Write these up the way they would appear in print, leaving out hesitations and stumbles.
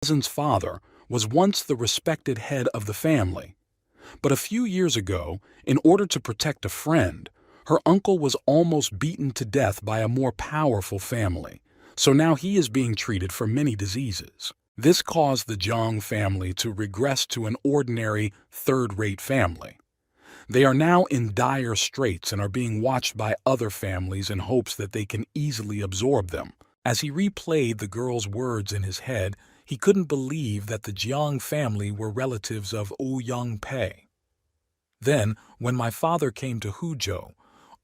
cousin's father was once the respected head of the family. But a few years ago, in order to protect a friend, her uncle was almost beaten to death by a more powerful family, so now he is being treated for many diseases. This caused the Jiang family to regress to an ordinary, third-rate family. They are now in dire straits and are being watched by other families in hopes that they can easily absorb them. As he replayed the girl's words in his head, he couldn't believe that the Jiang family were relatives of Ouyang Pei. Then, when my father came to Huzhou,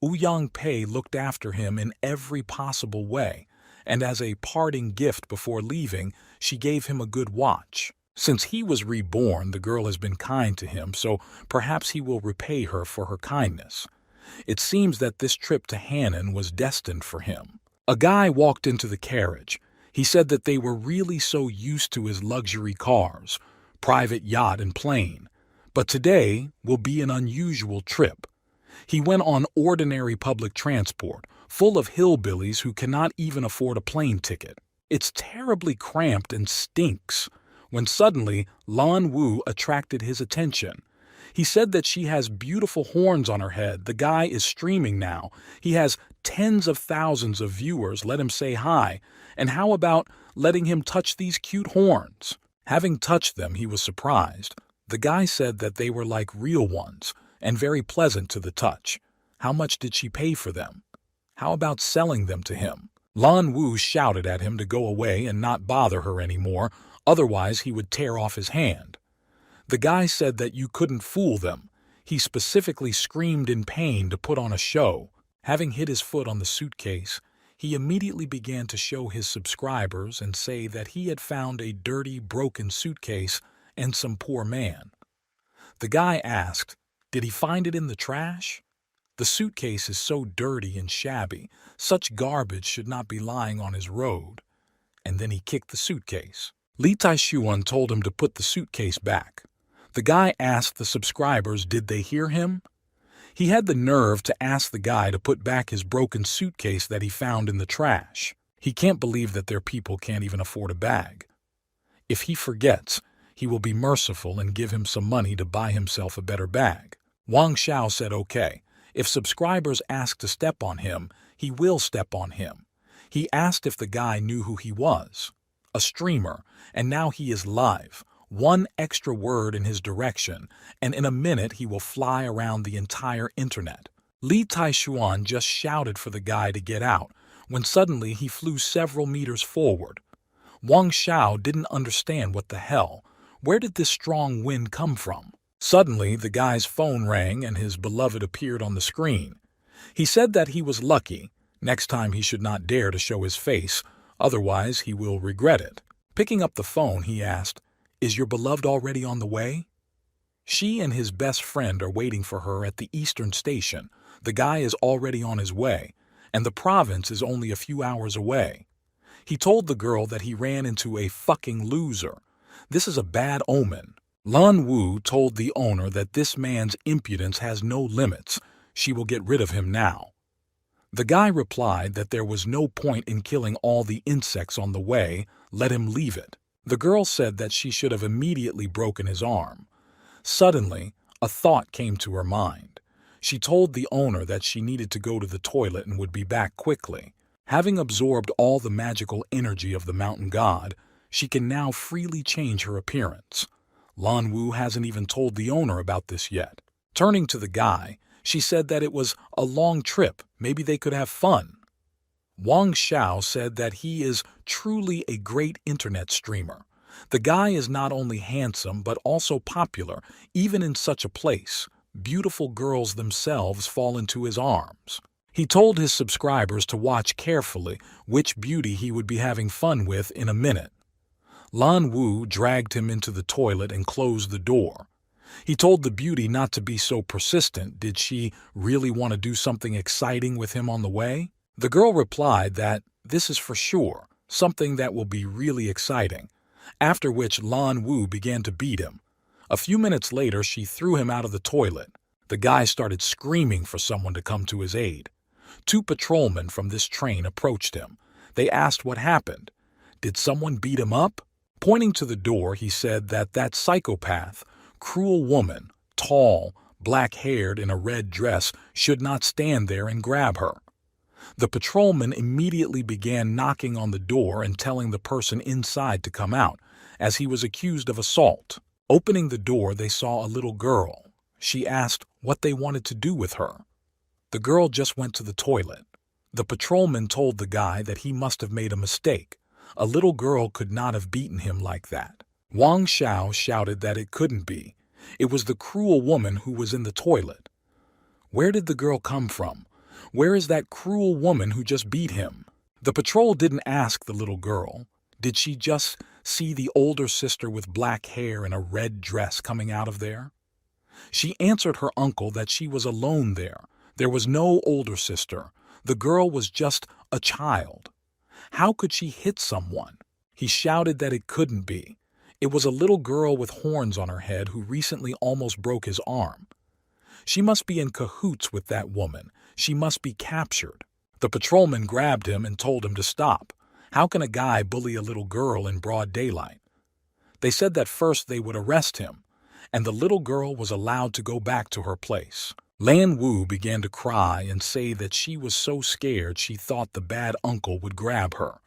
Ouyang Pei looked after him in every possible way, and as a parting gift before leaving, she gave him a good watch. Since he was reborn, the girl has been kind to him, so perhaps he will repay her for her kindness. It seems that this trip to Hannan was destined for him. A guy walked into the carriage. He said that they were really so used to his luxury cars, private yacht and plane, but today will be an unusual trip. He went on ordinary public transport, full of hillbillies who cannot even afford a plane ticket. It's terribly cramped and stinks. When suddenly, Lan Wu attracted his attention. He said that she has beautiful horns on her head. The guy is streaming now. He has tens of thousands of viewers. Let him say hi. And how about letting him touch these cute horns? Having touched them, he was surprised. The guy said that they were like real ones and very pleasant to the touch. How much did she pay for them? How about selling them to him? Lan Wu shouted at him to go away and not bother her anymore, otherwise he would tear off his hand. The guy said that you couldn't fool them. He specifically screamed in pain to put on a show. Having hit his foot on the suitcase, he immediately began to show his subscribers and say that he had found a dirty, broken suitcase and some poor man. The guy asked, "Did he find it in the trash?" The suitcase is so dirty and shabby, such garbage should not be lying on his road. And then he kicked the suitcase. Li Taishuan told him to put the suitcase back. The guy asked the subscribers did they hear him. He had the nerve to ask the guy to put back his broken suitcase that he found in the trash. He can't believe that their people can't even afford a bag. If he forgets, he will be merciful and give him some money to buy himself a better bag. Wang Xiao said okay. If subscribers ask to step on him, he will step on him. He asked if the guy knew who he was. A streamer, and now he is live. One extra word in his direction, and in a minute he will fly around the entire internet. Li Taishuan just shouted for the guy to get out, when suddenly he flew several meters forward. Wang Xiao didn't understand what the hell. Where did this strong wind come from? Suddenly, the guy's phone rang and his beloved appeared on the screen. He said that he was lucky. Next time he should not dare to show his face, otherwise he will regret it. Picking up the phone, he asked, "Is your beloved already on the way?" She and his best friend are waiting for her at the Eastern Station. The guy is already on his way, and the province is only a few hours away. He told the girl that he ran into a fucking loser. This is a bad omen. Lan Wu told the owner that this man's impudence has no limits. She will get rid of him now. The guy replied that there was no point in killing all the insects on the way, let him leave it. The girl said that she should have immediately broken his arm. Suddenly, a thought came to her mind. She told the owner that she needed to go to the toilet and would be back quickly. Having absorbed all the magical energy of the mountain god, she can now freely change her appearance. Lan Wu hasn't even told the owner about this yet. Turning to the guy, she said that it was a long trip, maybe they could have fun. Wang Xiao said that he is truly a great internet streamer. The guy is not only handsome but also popular, even in such a place. Beautiful girls themselves fall into his arms. He told his subscribers to watch carefully which beauty he would be having fun with in a minute. Lan Wu dragged him into the toilet and closed the door. He told the beauty not to be so persistent. Did she really want to do something exciting with him on the way? The girl replied that this is for sure, something that will be really exciting, after which Lan Wu began to beat him. A few minutes later, she threw him out of the toilet. The guy started screaming for someone to come to his aid. 2 patrolmen from this train approached him. They asked what happened. Did someone beat him up? Pointing to the door, he said that that psychopath, cruel woman, tall, black-haired in a red dress, should not stand there and grab her. The patrolman immediately began knocking on the door and telling the person inside to come out, as he was accused of assault. Opening the door, they saw a little girl. She asked what they wanted to do with her. The girl just went to the toilet. The patrolman told the guy that he must have made a mistake. A little girl could not have beaten him like that. Wang Xiao shouted that it couldn't be. It was the cruel woman who was in the toilet. Where did the girl come from? Where is that cruel woman who just beat him? The patrol didn't ask the little girl. Did she just see the older sister with black hair and a red dress coming out of there? She answered her uncle that she was alone there. There was no older sister. The girl was just a child. How could she hit someone? He shouted that it couldn't be. It was a little girl with horns on her head who recently almost broke his arm. She must be in cahoots with that woman. She must be captured. The patrolman grabbed him and told him to stop. How can a guy bully a little girl in broad daylight? They said that first they would arrest him, and the little girl was allowed to go back to her place. Lan Wu began to cry and say that she was so scared she thought the bad uncle would grab her.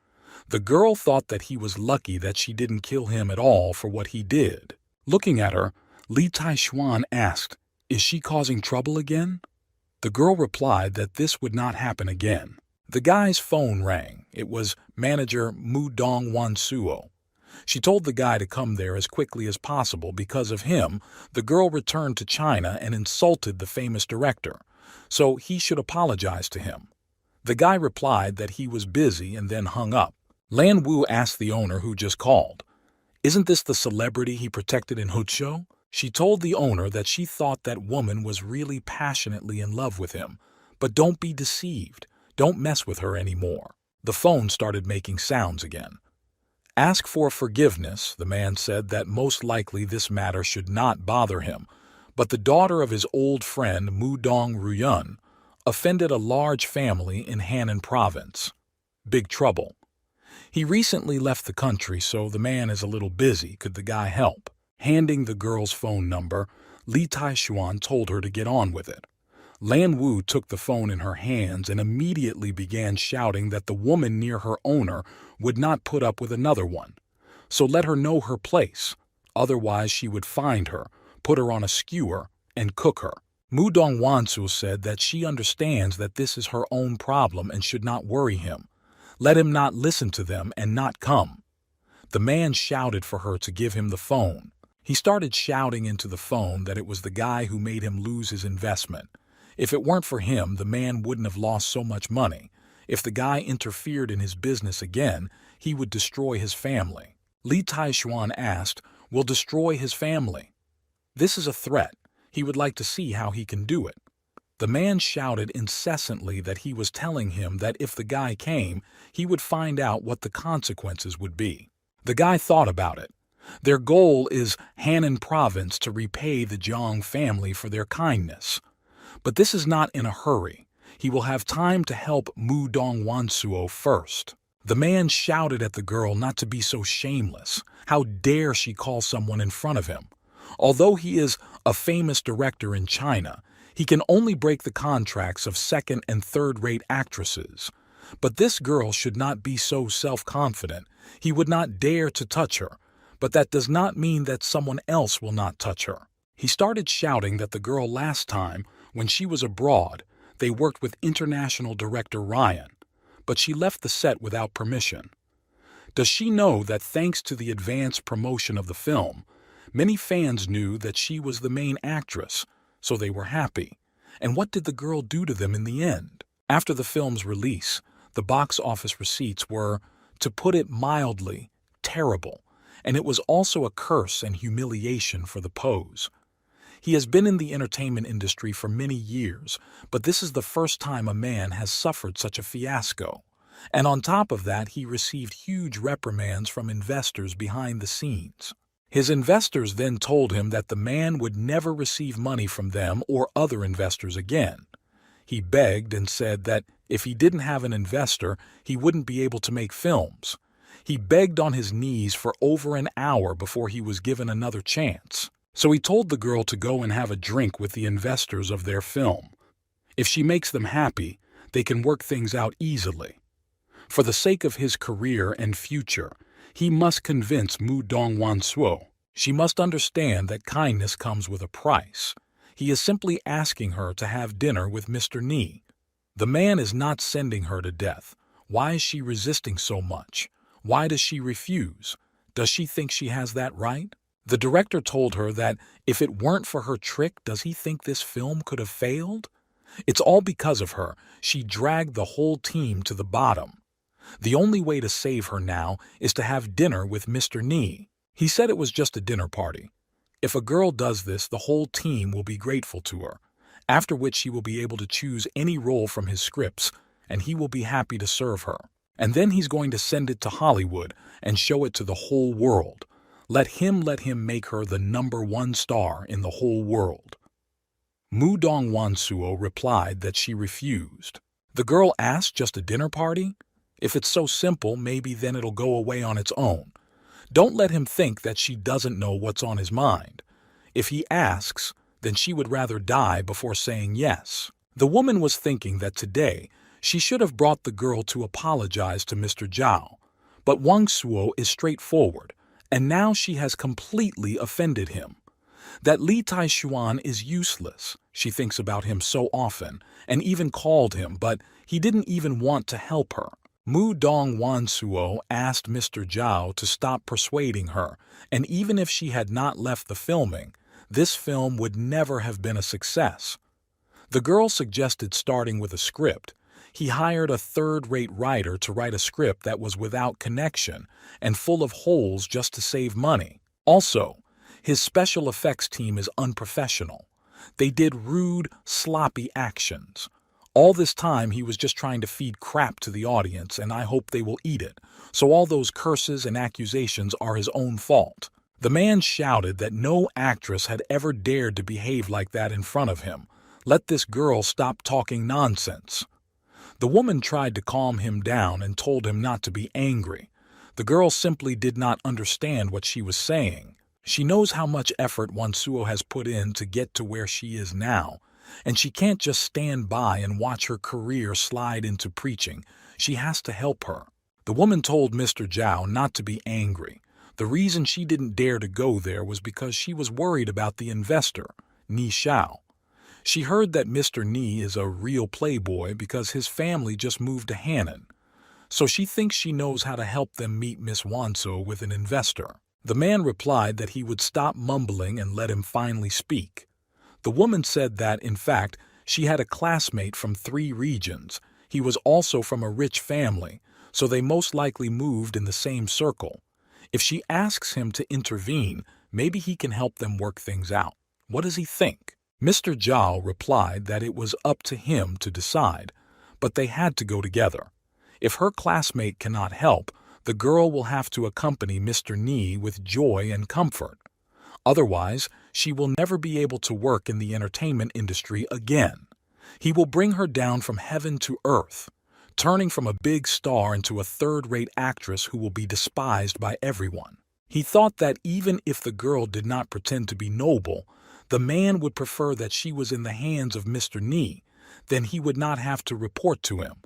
The girl thought that he was lucky that she didn't kill him at all for what he did. Looking at her, Li Taishuan asked, "Is she causing trouble again?" The girl replied that this would not happen again. The guy's phone rang. It was manager Mu Dong Wansuo. She told the guy to come there as quickly as possible because of him. The girl returned to China and insulted the famous director, so he should apologize to him. The guy replied that he was busy and then hung up. Lan Wu asked the owner who just called, "Isn't this the celebrity he protected in Huizhou?" She told the owner that she thought that woman was really passionately in love with him, but don't be deceived. Don't mess with her anymore. The phone started making sounds again. Ask for forgiveness. The man said that most likely this matter should not bother him, but the daughter of his old friend Mu Dong Ruyun offended a large family in Hannan province. Big trouble. He recently left the country, so the man is a little busy. Could the guy help? Handing the girl's phone number, Li Taishuan told her to get on with it. Lan Wu took the phone in her hands and immediately began shouting that the woman near her owner would not put up with another one. So let her know her place. Otherwise she would find her, put her on a skewer, and cook her. Mu Dong Wansu said that she understands that this is her own problem and should not worry him. Let him not listen to them and not come. The man shouted for her to give him the phone. He started shouting into the phone that it was the guy who made him lose his investment. If it weren't for him, the man wouldn't have lost so much money. If the guy interfered in his business again, he would destroy his family. Li Taishuan asked, "Will destroy his family?" This is a threat. He would like to see how he can do it. The man shouted incessantly that he was telling him that if the guy came, he would find out what the consequences would be. The guy thought about it. Their goal is Hannan province to repay the Jiang family for their kindness. But this is not in a hurry. He will have time to help Mu Dong Wansuo first. The man shouted at the girl not to be so shameless. How dare she call someone in front of him? Although he is a famous director in China, he can only break the contracts of second- and third-rate actresses. But this girl should not be so self-confident. He would not dare to touch her, but that does not mean that someone else will not touch her. He started shouting that the girl last time, when she was abroad, they worked with international director Ryan, but she left the set without permission. Does she know that thanks to the advanced promotion of the film, many fans knew that she was the main actress, so they were happy. And what did the girl do to them in the end? After the film's release, the box office receipts were, to put it mildly, terrible, and it was also a curse and humiliation for the pose. He has been in the entertainment industry for many years, but this is the first time a man has suffered such a fiasco. And on top of that, he received huge reprimands from investors behind the scenes. His investors then told him that the man would never receive money from them or other investors again. He begged and said that if he didn't have an investor, he wouldn't be able to make films. He begged on his knees for over an hour before he was given another chance. So he told the girl to go and have a drink with the investors of their film. If she makes them happy, they can work things out easily. For the sake of his career and future, he must convince Mu Dongwansuo. She must understand that kindness comes with a price. He is simply asking her to have dinner with Mr. Ni. The man is not sending her to death. Why is she resisting so much? Why does she refuse? Does she think she has that right? The director told her that if it weren't for her trick, does he think this film could have failed? It's all because of her. She dragged the whole team to the bottom. The only way to save her now is to have dinner with Mr. Ni. He said it was just a dinner party. If a girl does this, the whole team will be grateful to her, after which she will be able to choose any role from his scripts, and he will be happy to serve her. And then he's going to send it to Hollywood and show it to the whole world. Let him make her the #1 star in the whole world. Mu Dongwansuo replied that she refused. The girl asked, just a dinner party? If it's so simple, maybe then it'll go away on its own. Don't let him think that she doesn't know what's on his mind. If he asks, then she would rather die before saying yes. The woman was thinking that today she should have brought the girl to apologize to Mr. Zhao. But Wang Suo is straightforward, and now she has completely offended him. That Li Taishuan is useless. She thinks about him so often, and even called him, but he didn't even want to help her. Mu Dongwansuo asked Mr. Zhao to stop persuading her, and even if she had not left the filming, this film would never have been a success. The girl suggested starting with a script. He hired a third-rate writer to write a script that was without connection and full of holes just to save money. Also, his special effects team is unprofessional. They did rude, sloppy actions. All this time he was just trying to feed crap to the audience, and I hope they will eat it. So all those curses and accusations are his own fault. The man shouted that no actress had ever dared to behave like that in front of him. Let this girl stop talking nonsense. The woman tried to calm him down and told him not to be angry. The girl simply did not understand what she was saying. She knows how much effort Wansuo has put in to get to where she is now, and she can't just stand by and watch her career slide into preaching. She has to help her. The woman told Mr. Zhao not to be angry. The reason she didn't dare to go there was because she was worried about the investor, Ni Xiao. She heard that Mr. Ni is a real playboy because his family just moved to Hannan. So she thinks she knows how to help them meet Miss Wanso with an investor. The man replied that he would stop mumbling and let him finally speak. The woman said that, in fact, she had a classmate from 3 regions. He was also from a rich family, so they most likely moved in the same circle. If she asks him to intervene, maybe he can help them work things out. What does he think? Mr. Zhao replied that it was up to him to decide, but they had to go together. If her classmate cannot help, the girl will have to accompany Mr. Ni with joy and comfort. Otherwise, she will never be able to work in the entertainment industry again. He will bring her down from heaven to earth, turning from a big star into a third-rate actress who will be despised by everyone. He thought that even if the girl did not pretend to be noble, the man would prefer that she was in the hands of Mr. Ni, then he would not have to report to him.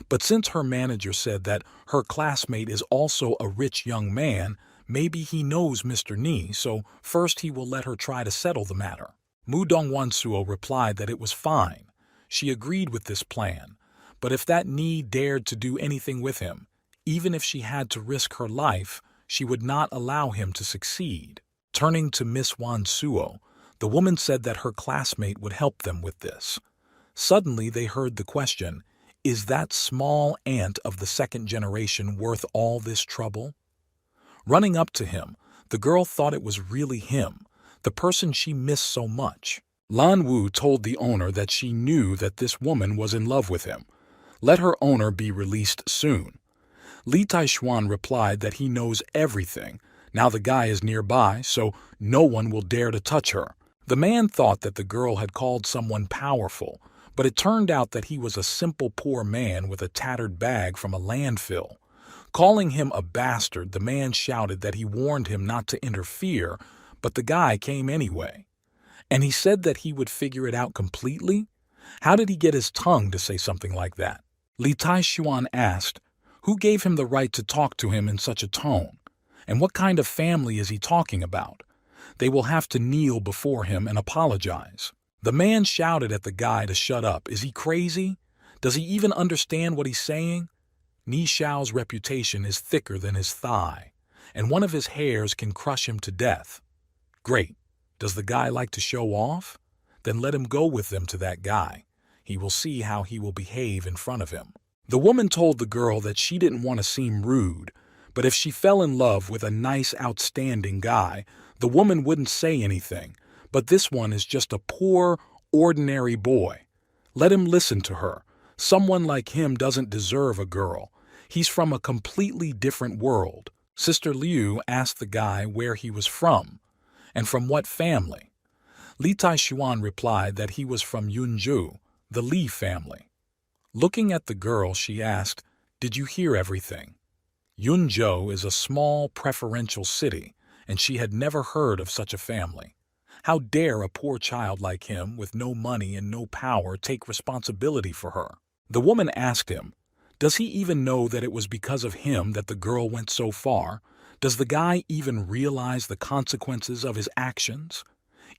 But since her manager said that her classmate is also a rich young man, maybe he knows Mr. Ni, so first he will let her try to settle the matter. Mu Dongwansuo replied that it was fine. She agreed with this plan, but if that Ni dared to do anything with him, even if she had to risk her life, she would not allow him to succeed. Turning to Miss Wansuo, the woman said that her classmate would help them with this. Suddenly they heard the question, "Is that small ant of the second generation worth all this trouble?" Running up to him, the girl thought it was really him, the person she missed so much. Lan Wu told the owner that she knew that this woman was in love with him. Let her owner be released soon. Li Taishuan replied that he knows everything. Now the guy is nearby, so no one will dare to touch her. The man thought that the girl had called someone powerful, but it turned out that he was a simple poor man with a tattered bag from a landfill. Calling him a bastard, the man shouted that he warned him not to interfere, but the guy came anyway. And he said that he would figure it out completely? How did he get his tongue to say something like that? Li Taishuan asked, who gave him the right to talk to him in such a tone? And what kind of family is he talking about? They will have to kneel before him and apologize. The man shouted at the guy to shut up. Is he crazy? Does he even understand what he's saying? Ni Xiao's reputation is thicker than his thigh, and one of his hairs can crush him to death. Great. Does the guy like to show off? Then let him go with them to that guy. He will see how he will behave in front of him. The woman told the girl that she didn't want to seem rude, but if she fell in love with a nice, outstanding guy, the woman wouldn't say anything. But this one is just a poor, ordinary boy. Let him listen to her. Someone like him doesn't deserve a girl. He's from a completely different world. Sister Liu asked the guy where he was from, and from what family. Li Taishuan replied that he was from Yunzhou, the Li family. Looking at the girl, she asked, "Did you hear everything?" Yunzhou is a small, preferential city, and she had never heard of such a family. How dare a poor child like him, with no money and no power, take responsibility for her? The woman asked him, does he even know that it was because of him that the girl went so far? Does the guy even realize the consequences of his actions?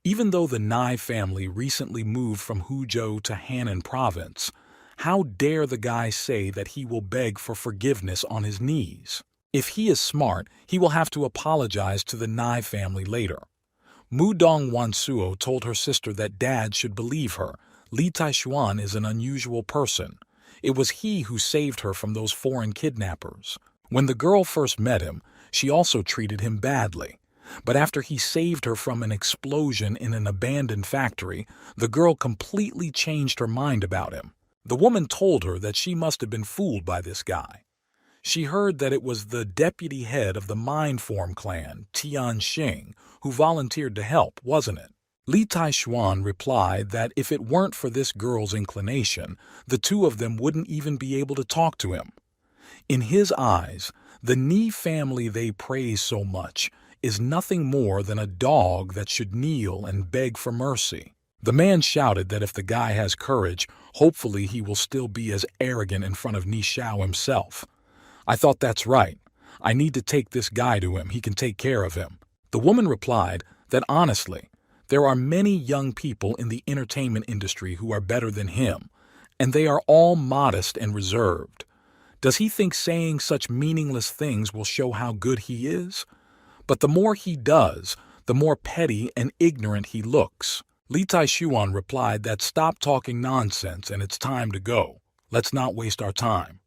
Even though the Nai family recently moved from Huzhou to Hannan province, how dare the guy say that he will beg for forgiveness on his knees? If he is smart, he will have to apologize to the Nai family later. Mudong Wansuo told her sister that dad should believe her. Li Taishuan is an unusual person. It was he who saved her from those foreign kidnappers. When the girl first met him, she also treated him badly. But after he saved her from an explosion in an abandoned factory, the girl completely changed her mind about him. The woman told her that she must have been fooled by this guy. She heard that it was the deputy head of the Mind Form clan, Tian Xing, who volunteered to help, wasn't it? Li Taishuan replied that if it weren't for this girl's inclination, the two of them wouldn't even be able to talk to him. In his eyes, the Ni family they praise so much is nothing more than a dog that should kneel and beg for mercy. The man shouted that if the guy has courage, hopefully he will still be as arrogant in front of Ni Xiao himself. I thought that's right. I need to take this guy to him. He can take care of him. The woman replied that honestly, there are many young people in the entertainment industry who are better than him, and they are all modest and reserved. Does he think saying such meaningless things will show how good he is? But the more he does, the more petty and ignorant he looks. Li Taishuan replied that stop talking nonsense and it's time to go. Let's not waste our time.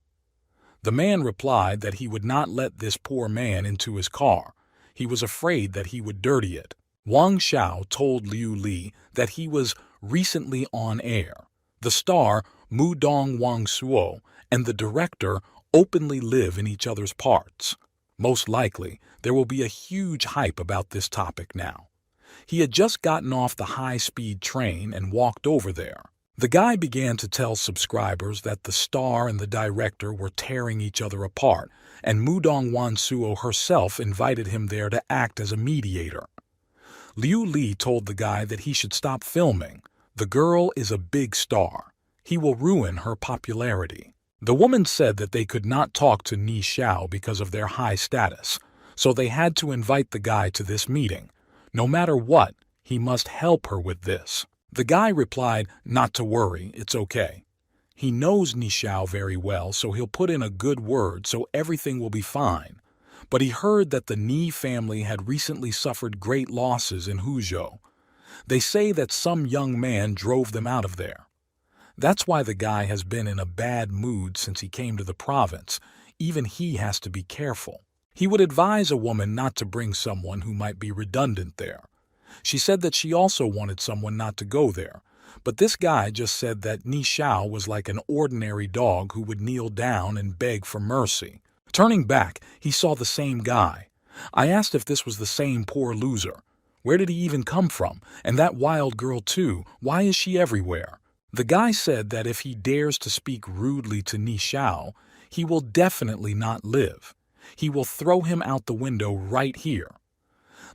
The man replied that he would not let this poor man into his car. He was afraid that he would dirty it. Wang Xiao told Liu Li that he was recently on air. The star, Mudong Wansuo, and the director openly live in each other's parts. Most likely, there will be a huge hype about this topic now. He had just gotten off the high-speed train and walked over there. The guy began to tell subscribers that the star and the director were tearing each other apart, and Mudong Wansuo herself invited him there to act as a mediator. Liu Li told the guy that he should stop filming. The girl is a big star. He will ruin her popularity. The woman said that they could not talk to Ni Xiao because of their high status, so they had to invite the guy to this meeting. No matter what, he must help her with this. The guy replied, not to worry, it's okay. He knows Ni Xiao very well, so he'll put in a good word so everything will be fine. But he heard that the Ni family had recently suffered great losses in Huzhou. They say that some young man drove them out of there. That's why the guy has been in a bad mood since he came to the province. Even he has to be careful. He would advise a woman not to bring someone who might be redundant there. She said that she also wanted someone not to go there, but this guy just said that Ni Xiao was like an ordinary dog who would kneel down and beg for mercy. Turning back, he saw the same guy. I asked if this was the same poor loser. Where did he even come from? And that wild girl too, why is she everywhere? The guy said that if he dares to speak rudely to Ni Xiao, He will definitely not live. He will throw him out the window right here.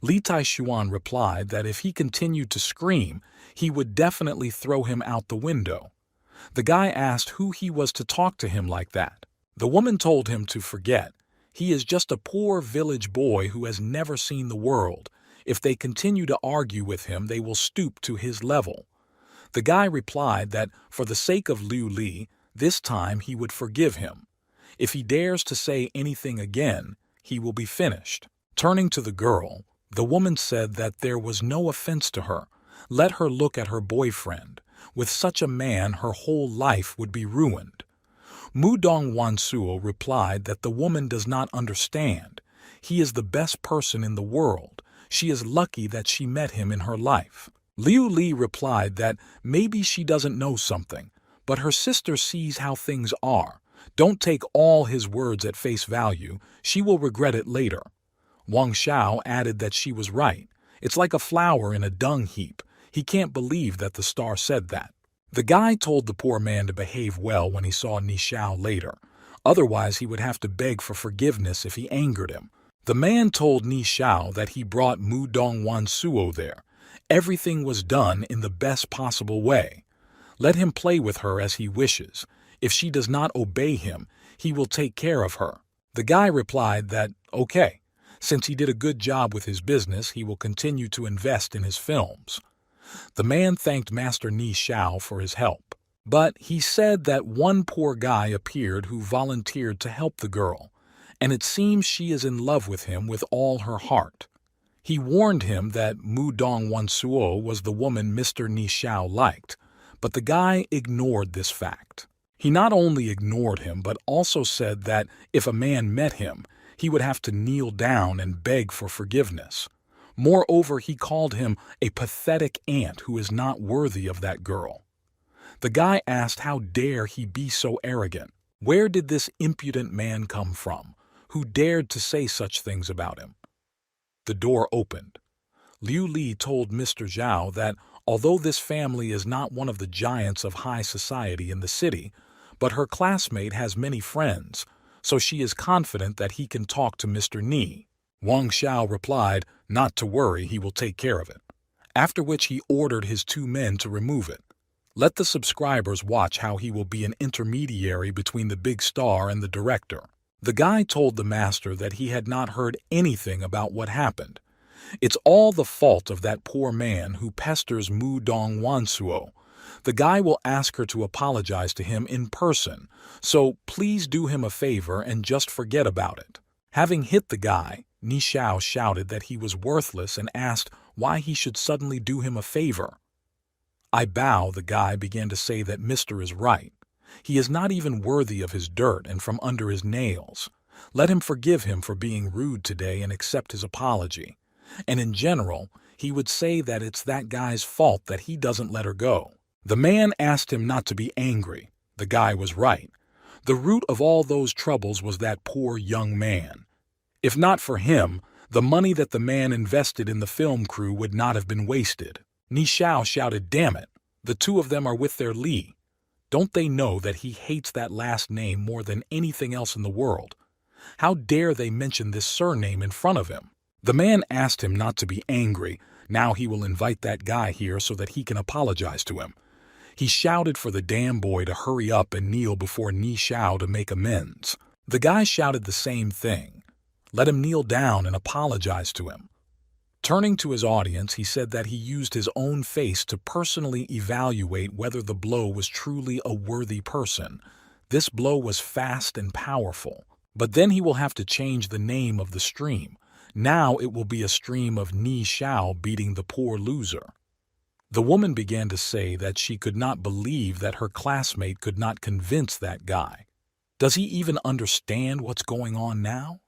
Li Taishuan replied that if he continued to scream, he would definitely throw him out the window. The guy asked who he was to talk to him like that. The woman told him to forget. He is just a poor village boy who has never seen the world. If they continue to argue with him, they will stoop to his level. The guy replied that for the sake of Liu Li, this time he would forgive him. If he dares to say anything again, he will be finished. Turning to the girl, the woman said that there was no offense to her. Let her look at her boyfriend. With such a man, her whole life would be ruined. Mudong Wansuo replied that the woman does not understand. He is the best person in the world. She is lucky that she met him in her life. Liu Li replied that maybe she doesn't know something, but her sister sees how things are. Don't take all his words at face value. She will regret it later. Wang Xiao added that she was right. It's like a flower in a dung heap. He can't believe that the star said that. The guy told the poor man to behave well when he saw Ni Xiao later. Otherwise, he would have to beg for forgiveness if he angered him. The man told Ni Xiao that he brought Mudong Wansuo there. Everything was done in the best possible way. Let him play with her as he wishes. If she does not obey him, he will take care of her. The guy replied that, okay. Since he did a good job with his business, he will continue to invest in his films. The man thanked Master Ni Xiao for his help, but he said that one poor guy appeared who volunteered to help the girl, and it seems she is in love with him with all her heart. He warned him that Mudong Wansuo was the woman Mr. Ni Xiao liked, but the guy ignored this fact. He not only ignored him, but also said that if a man met him, he would have to kneel down and beg for forgiveness. Moreover, he called him a pathetic ant who is not worthy of that girl. The guy asked how dare he be so arrogant. Where did this impudent man come from, who dared to say such things about him? The door opened. Liu Li told Mr. Zhao that although this family is not one of the giants of high society in the city, but her classmate has many friends, so she is confident that he can talk to Mr. Ni. Wang Xiao replied, not to worry, he will take care of it. After which he ordered his 2 men to remove it. Let the subscribers watch how he will be an intermediary between the big star and the director. The guy told the master that he had not heard anything about what happened. It's all the fault of that poor man who pesters Mudong Wansuo. The guy will ask her to apologize to him in person, so please do him a favor and just forget about it. Having hit the guy, Ni Xiao shouted that he was worthless and asked why he should suddenly do him a favor. I bow, the guy began to say that Mr. is right. He is not even worthy of his dirt and from under his nails. Let him forgive him for being rude today and accept his apology. And in general, he would say that it's that guy's fault that he doesn't let her go. The man asked him not to be angry. The guy was right. The root of all those troubles was that poor young man. If not for him, the money that the man invested in the film crew would not have been wasted. Ni Xiao shouted, damn it, the 2 of them are with their Li. Don't they know that he hates that last name more than anything else in the world? How dare they mention this surname in front of him? The man asked him not to be angry. Now he will invite that guy here so that he can apologize to him. He shouted for the damn boy to hurry up and kneel before Ni Xiao to make amends. The guy shouted the same thing. Let him kneel down and apologize to him. Turning to his audience, he said that he used his own face to personally evaluate whether the blow was truly a worthy person. This blow was fast and powerful. But then he will have to change the name of the stream. Now it will be a stream of Ni Xiao beating the poor loser. The woman began to say that she could not believe that her classmate could not convince that guy. Does he even understand what's going on now?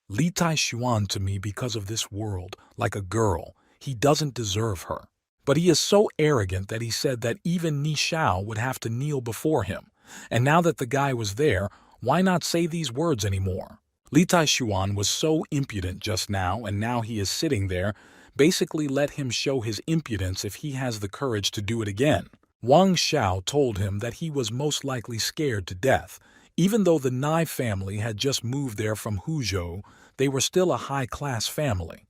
Li Taishuan to me because of this world, like a girl. He doesn't deserve her. But he is so arrogant that he said that even Ni Xiao would have to kneel before him. And now that the guy was there, why not say these words anymore? Li Taishuan was so impudent just now, and now he is sitting there. Basically let him show his impudence if he has the courage to do it again. Wang Xiao told him that he was most likely scared to death. Even though the Nye family had just moved there from Huzhou, they were still a high-class family.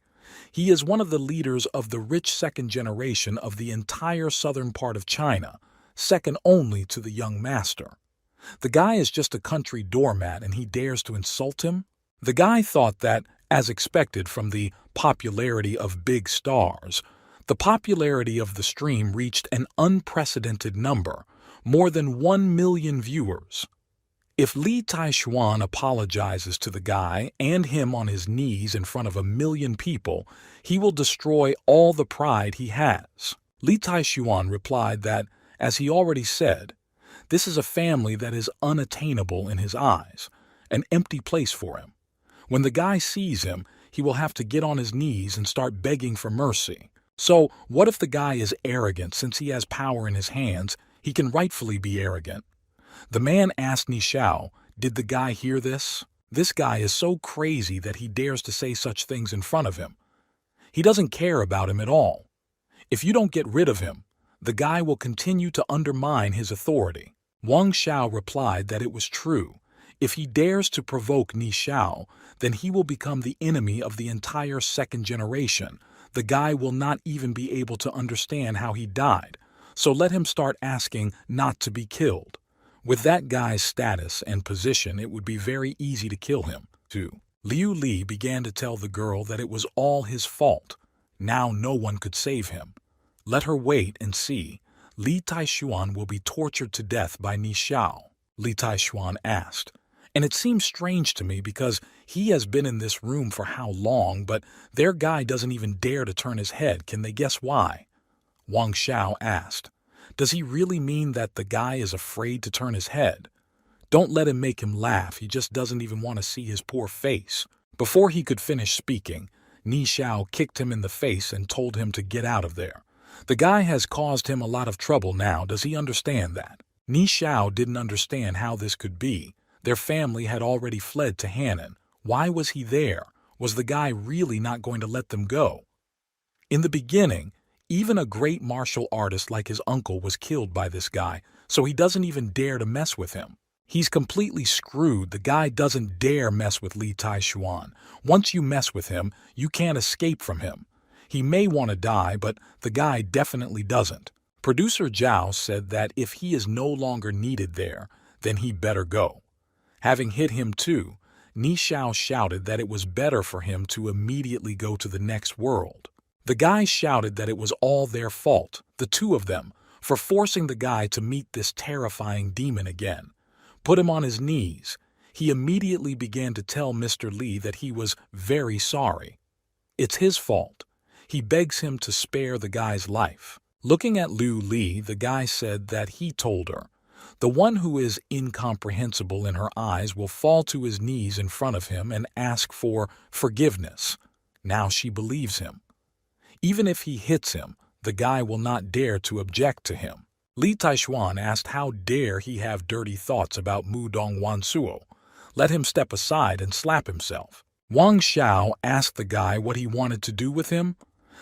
He is one of the leaders of the rich second generation of the entire southern part of China, second only to the young master. The guy is just a country doormat and he dares to insult him? The guy thought that, as expected from the popularity of big stars, the popularity of the stream reached an unprecedented number, more than 1 million viewers. If Li Taishuan apologizes to the guy and him on his knees in front of 1 million people, he will destroy all the pride he has. Li Taishuan replied that, as he already said, this is a family that is unattainable in his eyes, an empty place for him. When the guy sees him, he will have to get on his knees and start begging for mercy. So, what if the guy is arrogant? Since he has power in his hands, he can rightfully be arrogant. The man asked Nishao, did the guy hear this? This guy is so crazy that he dares to say such things in front of him. He doesn't care about him at all. If you don't get rid of him, the guy will continue to undermine his authority. Wang Xiao replied that it was true. If he dares to provoke Nishao, then he will become the enemy of the entire second generation. The guy will not even be able to understand how he died, so let him start asking not to be killed. With that guy's status and position, it would be very easy to kill him, too. Liu Li began to tell the girl that it was all his fault. Now no one could save him. Let her wait and see. Li Taishuan will be tortured to death by Nishao, Li Taishuan asked. And it seems strange to me because he has been in this room for how long, but their guy doesn't even dare to turn his head. Can they guess why? Wang Xiao asked. Does he really mean that the guy is afraid to turn his head? Don't let him make him laugh. He just doesn't even want to see his poor face. Before he could finish speaking, Nishao kicked him in the face and told him to get out of there. The guy has caused him a lot of trouble now. Does he understand that? Nishao didn't understand how this could be. Their family had already fled to Hannan. Why was he there? Was the guy really not going to let them go? In the beginning, even a great martial artist like his uncle was killed by this guy, so he doesn't even dare to mess with him. He's completely screwed. The guy doesn't dare mess with Li Taishuan. Once you mess with him, you can't escape from him. He may want to die, but the guy definitely doesn't. Producer Zhao said that if he is no longer needed there, then he better go. Having hit him too, Nishao shouted that it was better for him to immediately go to the next world. The guy shouted that it was all their fault, the two of them, for forcing the guy to meet this terrifying demon again. Put him on his knees. He immediately began to tell Mr. Li that he was very sorry. It's his fault. He begs him to spare the guy's life. Looking at Liu Li, the guy said that he told her. The one who is incomprehensible in her eyes will fall to his knees in front of him and ask for forgiveness. Now she believes him. Even if he hits him, the guy will not dare to object to him. Li Taishuan asked how dare he have dirty thoughts about Mudong Wansuo. Let him step aside and slap himself. Wang Xiao asked the guy what he wanted to do with him.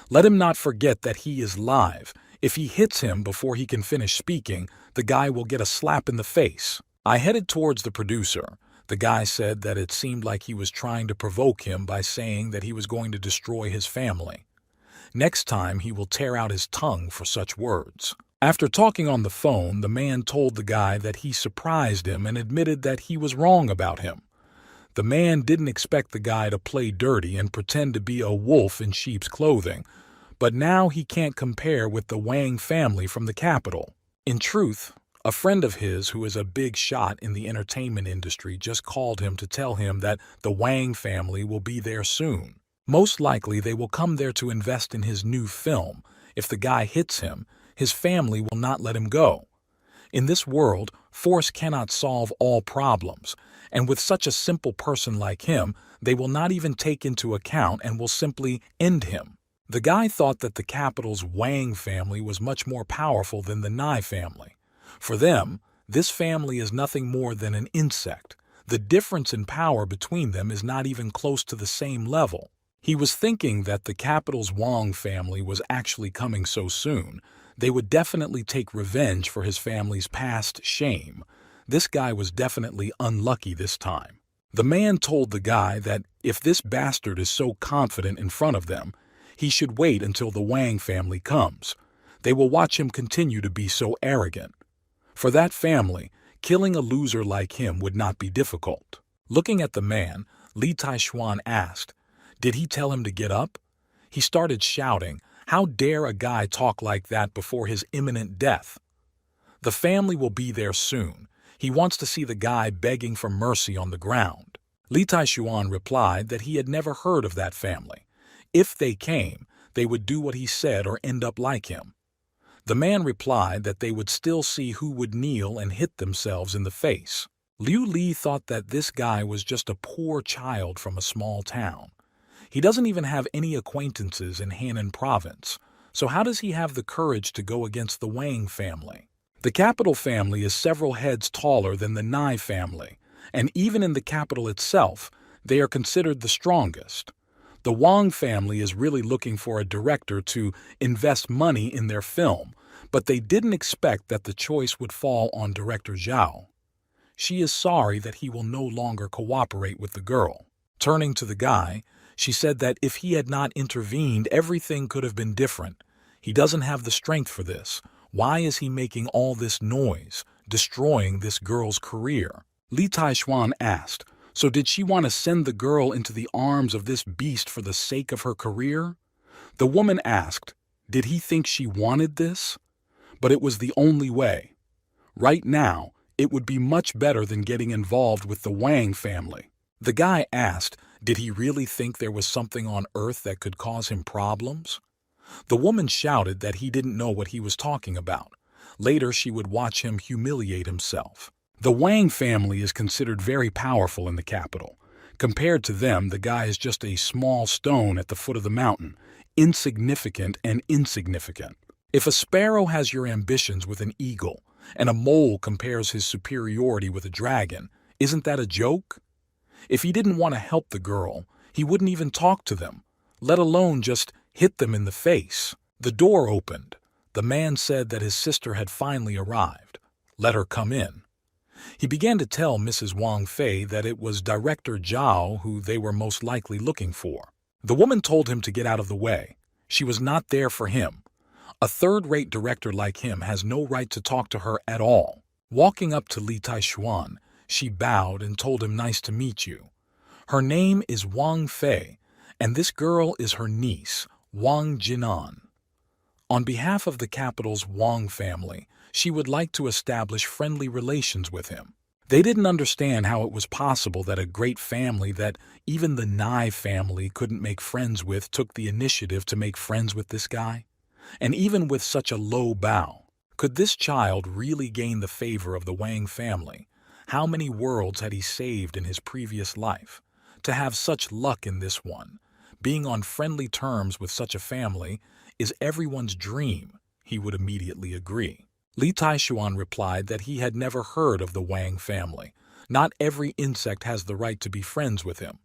Let him not forget that he is live. If he hits him before he can finish speaking, the guy will get a slap in the face. I headed towards the producer. The guy said that it seemed like he was trying to provoke him by saying that he was going to destroy his family. Next time he will tear out his tongue for such words. After talking on the phone, the man told the guy that he surprised him and admitted that he was wrong about him. The man didn't expect the guy to play dirty and pretend to be a wolf in sheep's clothing, but now he can't compare with the Wang family from the capital. In truth, a friend of his who is a big shot in the entertainment industry just called him to tell him that the Wang family will be there soon. Most likely they will come there to invest in his new film. If the guy hits him, his family will not let him go. In this world, force cannot solve all problems, and with such a simple person like him, they will not even take into account and will simply end him. The guy thought that the capital's Wang family was much more powerful than the Nye family. For them, this family is nothing more than an insect. The difference in power between them is not even close to the same level. He was thinking that the capital's Wang family was actually coming so soon. They would definitely take revenge for his family's past shame. This guy was definitely unlucky this time. The man told the guy that if this bastard is so confident in front of them, he should wait until the Wang family comes. They will watch him continue to be so arrogant. For that family, killing a loser like him would not be difficult. Looking at the man, Li Taishuan asked, "Did he tell him to get up?" He started shouting, "How dare a guy talk like that before his imminent death? The family will be there soon. He wants to see the guy begging for mercy on the ground." Li Taishuan replied that he had never heard of that family. If they came, they would do what he said or end up like him. The man replied that they would still see who would kneel and hit themselves in the face. Liu Li thought that this guy was just a poor child from a small town. He doesn't even have any acquaintances in Henan province, so how does he have the courage to go against the Wang family? The capital family is several heads taller than the Nai family, and even in the capital itself, they are considered the strongest. The Wang family is really looking for a director to invest money in their film, but they didn't expect that the choice would fall on director Zhao. She is sorry that he will no longer cooperate with the girl. Turning to the guy, she said that if he had not intervened, everything could have been different. He doesn't have the strength for this. Why is he making all this noise, destroying this girl's career? Li Taishuan asked, so did she want to send the girl into the arms of this beast for the sake of her career? The woman asked, did he think she wanted this? But it was the only way. Right now, it would be much better than getting involved with the Wang family. The guy asked, did he really think there was something on Earth that could cause him problems? The woman shouted that he didn't know what he was talking about. Later, she would watch him humiliate himself. The Wang family is considered very powerful in the capital. Compared to them, the guy is just a small stone at the foot of the mountain, insignificant and insignificant. If a sparrow has your ambitions with an eagle, and a mole compares his superiority with a dragon, isn't that a joke? If he didn't want to help the girl, he wouldn't even talk to them, let alone just hit them in the face. The door opened. The man said that his sister had finally arrived. Let her come in. He began to tell Mrs. Wang Fei that it was Director Zhao who they were most likely looking for. The woman told him to get out of the way. She was not there for him. A third-rate director like him has no right to talk to her at all. Walking up to Li Taishuan, she bowed and told him nice to meet you. Her name is Wang Fei, and this girl is her niece, Wang Jinan. On behalf of the capital's Wang family, she would like to establish friendly relations with him. They didn't understand how it was possible that a great family that even the Nai family couldn't make friends with took the initiative to make friends with this guy. And even with such a low bow, could this child really gain the favor of the Wang family? How many worlds had he saved in his previous life? To have such luck in this one, being on friendly terms with such a family, is everyone's dream, he would immediately agree. Li Taishuan replied that he had never heard of the Wang family. Not every insect has the right to be friends with him.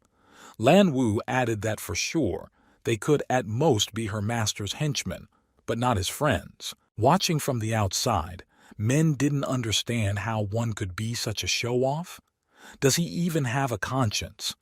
Lan Wu added that for sure, they could at most be her master's henchmen, but not his friends. Watching from the outside, men didn't understand how one could be such a show-off. Does he even have a conscience?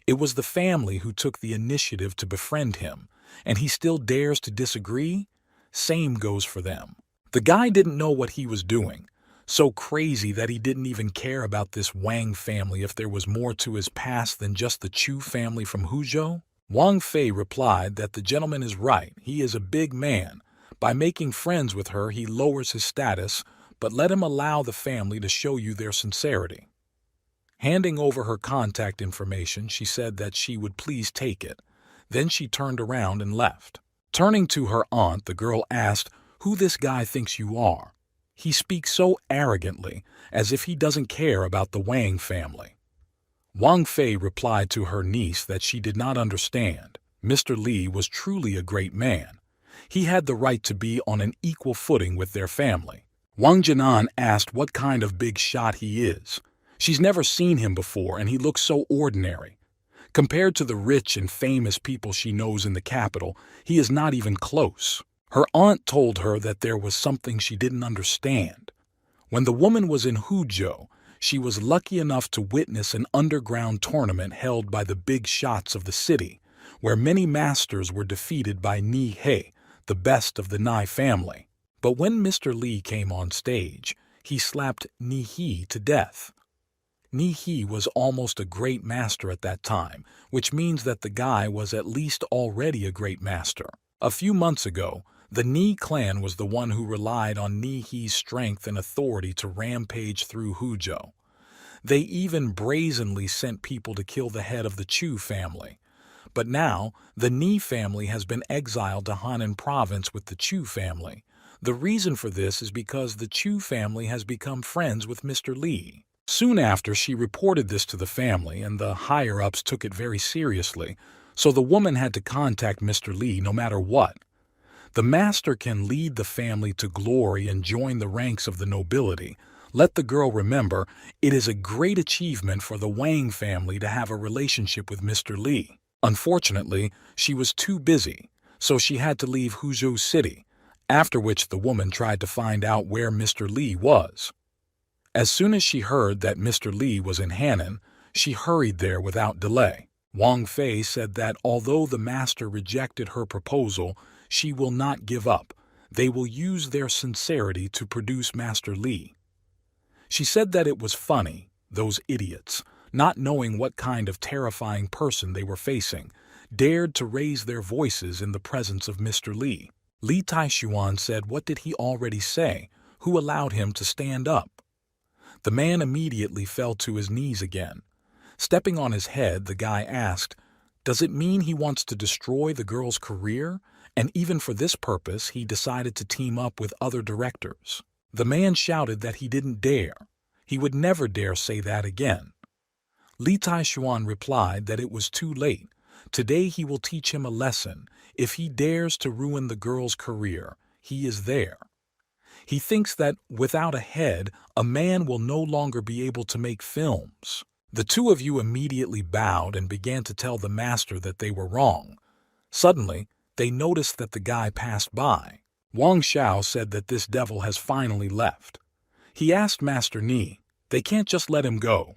It was the family who took the initiative to befriend him, and he still dares to disagree? Same goes for them. The guy didn't know what he was doing, so crazy that he didn't even care about this Wang family if there was more to his past than just the Chu family from Huzhou. Wang Fei replied that the gentleman is right, he is a big man. By making friends with her, he lowers his status, but let him allow the family to show you their sincerity. Handing over her contact information, she said that she would please take it. Then she turned around and left. Turning to her aunt, the girl asked who this guy thinks you are. He speaks so arrogantly, as if he doesn't care about the Wang family. Wang Fei replied to her niece that she did not understand. Mr. Li was truly a great man. He had the right to be on an equal footing with their family. Wang Jinan asked what kind of big shot he is. She's never seen him before, and he looks so ordinary. Compared to the rich and famous people she knows in the capital, he is not even close. Her aunt told her that there was something she didn't understand. When the woman was in Huzhou, She was lucky enough to witness an underground tournament held by the big shots of the city, where many masters were defeated by Ni He, the best of the Nai family. But when Mr. Lee came on stage, he slapped Ni He to death. Ni He was almost a great master at that time, which means that the guy was at least already a great master. A few months ago, the Ni clan was the one who relied on Ni He's strength and authority to rampage through Huzhou. They even brazenly sent people to kill the head of the Chu family. But now, the Ni family has been exiled to Henan province with the Chu family. The reason for this is because the Chu family has become friends with Mr. Lee. Soon after, she reported this to the family, and the higher-ups took it very seriously, so the woman had to contact Mr. Lee no matter what. The master can lead the family to glory and join the ranks of the nobility. Let the girl remember, it is a great achievement for the Wang family to have a relationship with Mr. Lee. Unfortunately, she was too busy, so she had to leave Huzhou City, after which the woman tried to find out where Mr. Lee was. As soon as she heard that Mr. Lee was in Henan, she hurried there without delay. Wang Fei said that although the master rejected her proposal, she will not give up. They will use their sincerity to produce Master Lee. She said that it was funny, those idiots, not knowing what kind of terrifying person they were facing, dared to raise their voices in the presence of Mr. Lee. Li Taishuan said, "What did he already say? Who allowed him to stand up?" The man immediately fell to his knees again. Stepping on his head, the guy asked, "Does it mean he wants to destroy the girl's career? And even for this purpose, he decided to team up with other directors." The man shouted that he didn't dare. He would never dare say that again. Li Taishuan replied that it was too late. Today he will teach him a lesson. If he dares to ruin the girl's career, he is there. He thinks that without a head, a man will no longer be able to make films. The two of you immediately bowed and began to tell the master that they were wrong. Suddenly, they noticed that the guy passed by. Wang Xiao said that this devil has finally left. He asked Master Ni, "They can't just let him go.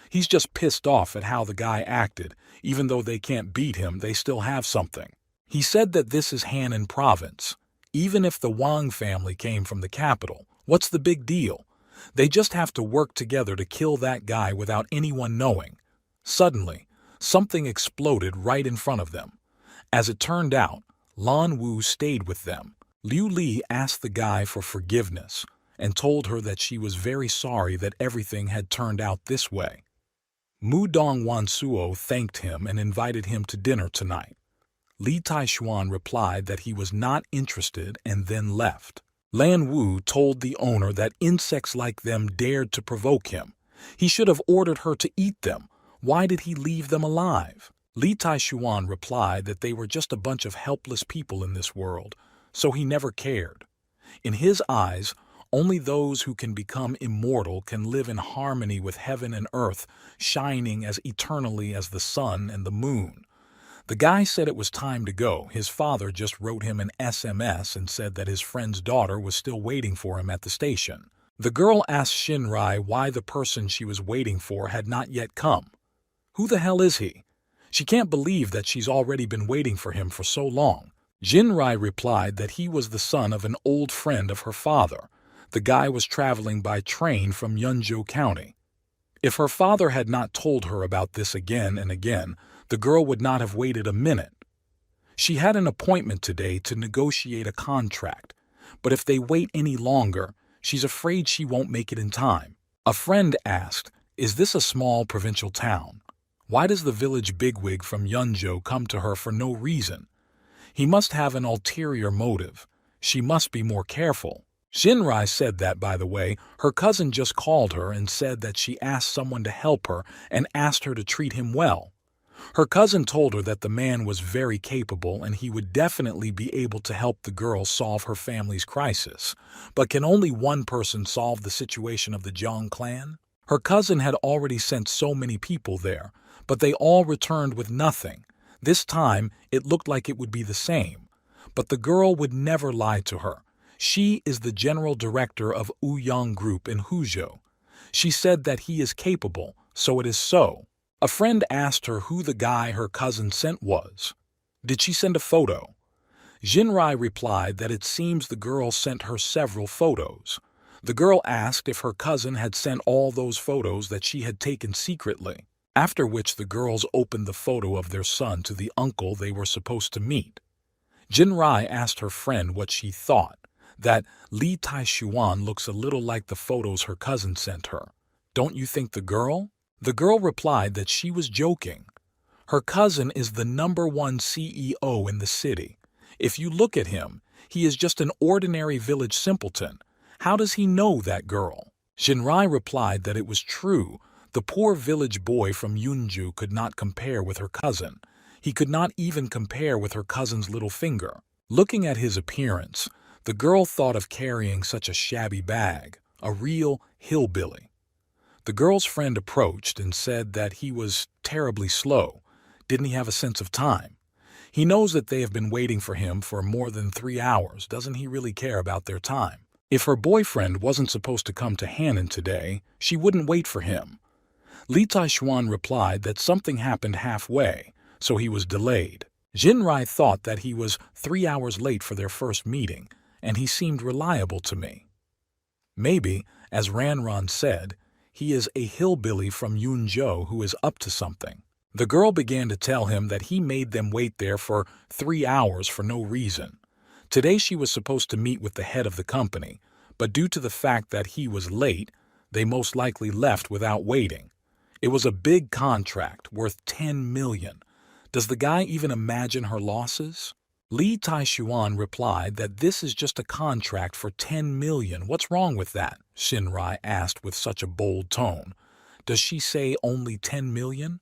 He's just pissed off at how the guy acted. Even though they can't beat him, they still have something." He said that this is Henan province. Even if the Wang family came from the capital, what's the big deal? They just have to work together to kill that guy without anyone knowing. Suddenly, something exploded right in front of them. As it turned out, Lan Wu stayed with them. Liu Li asked the guy for forgiveness and told her that she was very sorry that everything had turned out this way. Mu Dong Wansuo thanked him and invited him to dinner tonight. Li Taishuan replied that he was not interested and then left. Lan Wu told the owner that insects like them dared to provoke him. He should have ordered her to eat them. Why did he leave them alive? Li Taishuan replied that they were just a bunch of helpless people in this world, so he never cared. In his eyes, only those who can become immortal can live in harmony with heaven and earth, shining as eternally as the sun and the moon. The guy said it was time to go. His father just wrote him an SMS and said that his friend's daughter was still waiting for him at the station. The girl asked Shinrai why the person she was waiting for had not yet come. Who the hell is he? She can't believe that she's already been waiting for him for so long. Jinrai replied that he was the son of an old friend of her father. The guy was traveling by train from Yunzhou County. If her father had not told her about this again and again, the girl would not have waited a minute. She had an appointment today to negotiate a contract, but if they wait any longer, she's afraid she won't make it in time. A friend asked, "Is this a small provincial town? Why does the village bigwig from Yunzhou come to her for no reason? He must have an ulterior motive. She must be more careful." Shinrai said that, by the way, her cousin just called her and said that she asked someone to help her and asked her to treat him well. Her cousin told her that the man was very capable and he would definitely be able to help the girl solve her family's crisis. But can only one person solve the situation of the Jiang clan? Her cousin had already sent so many people there, but they all returned with nothing. This time, it looked like it would be the same. But the girl would never lie to her. She is the general director of Ouyang Group in Huzhou. She said that he is capable, so it is so. A friend asked her who the guy her cousin sent was. Did she send a photo? Jinrai replied that it seems the girl sent her several photos. The girl asked if her cousin had sent all those photos that she had taken secretly, after which the girls opened the photo of their son to the uncle they were supposed to meet. Jinrai asked her friend what she thought, that Li Taishuan looks a little like the photos her cousin sent her. Don't you think the girl? The girl replied that she was joking. Her cousin is the #1 CEO in the city. If you look at him, he is just an ordinary village simpleton. How does he know that girl? Jinrai replied that it was true. The poor village boy from Yunju could not compare with her cousin. He could not even compare with her cousin's little finger. Looking at his appearance, the girl thought of carrying such a shabby bag, a real hillbilly. The girl's friend approached and said that he was terribly slow. Didn't he have a sense of time? He knows that they have been waiting for him for more than 3 hours. Doesn't he really care about their time? If her boyfriend wasn't supposed to come to Hannan today, she wouldn't wait for him. Li Taishuan replied that something happened halfway, so he was delayed. Jinrai thought that he was 3 hours late for their first meeting, and he seemed reliable to me. Maybe, as Ranran said, he is a hillbilly from Yunzhou who is up to something. The girl began to tell him that he made them wait there for 3 hours for no reason. Today she was supposed to meet with the head of the company, but due to the fact that he was late, they most likely left without waiting. It was a big contract worth 10 million. Does the guy even imagine her losses? Li Taishuan replied that this is just a contract for 10 million. What's wrong with that? Jinrai asked with such a bold tone. Does she say only 10 million?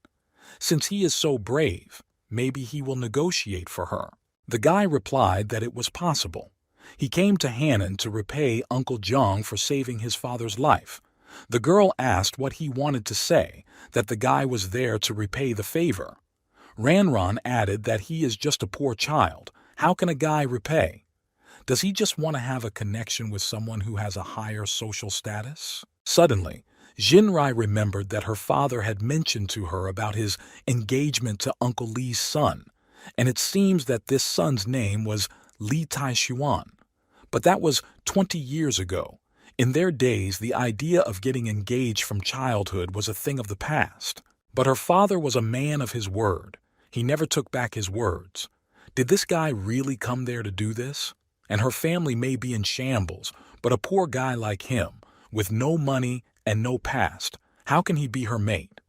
Since he is so brave, maybe he will negotiate for her. The guy replied that it was possible. He came to Hannan to repay Uncle Jiang for saving his father's life. The girl asked what he wanted to say, that the guy was there to repay the favor. Ranran added that he is just a poor child. How can a guy repay? Does he just want to have a connection with someone who has a higher social status? Suddenly, Jinrai remembered that her father had mentioned to her about his engagement to Uncle Li's son, and it seems that this son's name was Li Taishuan. But that was 20 years ago. In their days, the idea of getting engaged from childhood was a thing of the past. But her father was a man of his word. He never took back his words. Did this guy really come there to do this? And her family may be in shambles, but a poor guy like him, with no money and no past, how can he be her mate?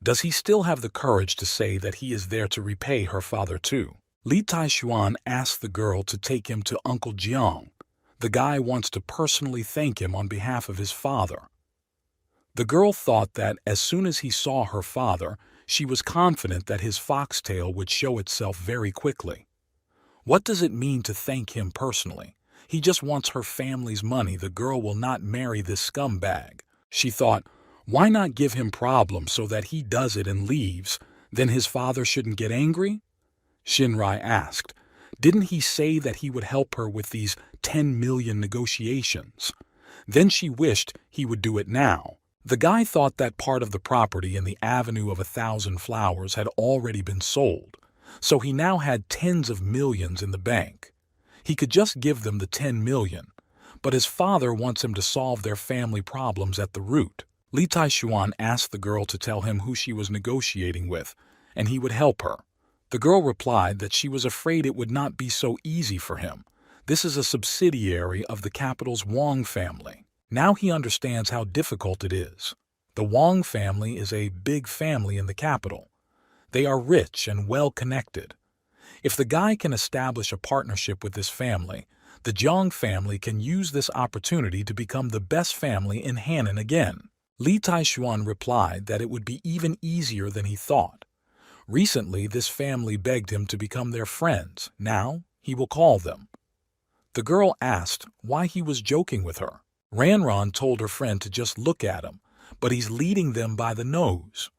Does he still have the courage to say that he is there to repay her father too? Li Taishuan asked the girl to take him to Uncle Jiang. The guy wants to personally thank him on behalf of his father. The girl thought that as soon as he saw her father, she was confident that his foxtail would show itself very quickly. What does it mean to thank him personally? He just wants her family's money. The girl will not marry this scumbag. She thought, why not give him problems so that he does it and leaves? Then his father shouldn't get angry? Jinrai asked, didn't he say that he would help her with these 10 million negotiations? Then she wished he would do it now. The guy thought that part of the property in the Avenue of 1,000 Flowers had already been sold, so he now had tens of millions in the bank. He could just give them the 10 million, but his father wants him to solve their family problems at the root. Li Taishuan asked the girl to tell him who she was negotiating with, and he would help her. The girl replied that she was afraid it would not be so easy for him. This is a subsidiary of the capital's Wang family. Now he understands how difficult it is. The Wang family is a big family in the capital. They are rich and well-connected. If the guy can establish a partnership with this family, the Jiang family can use this opportunity to become the best family in Hannan again. Li Taishuan replied that it would be even easier than he thought. Recently, this family begged him to become their friends. Now, he will call them. The girl asked why he was joking with her. Ranran told her friend to just look at him, but he's leading them by the nose.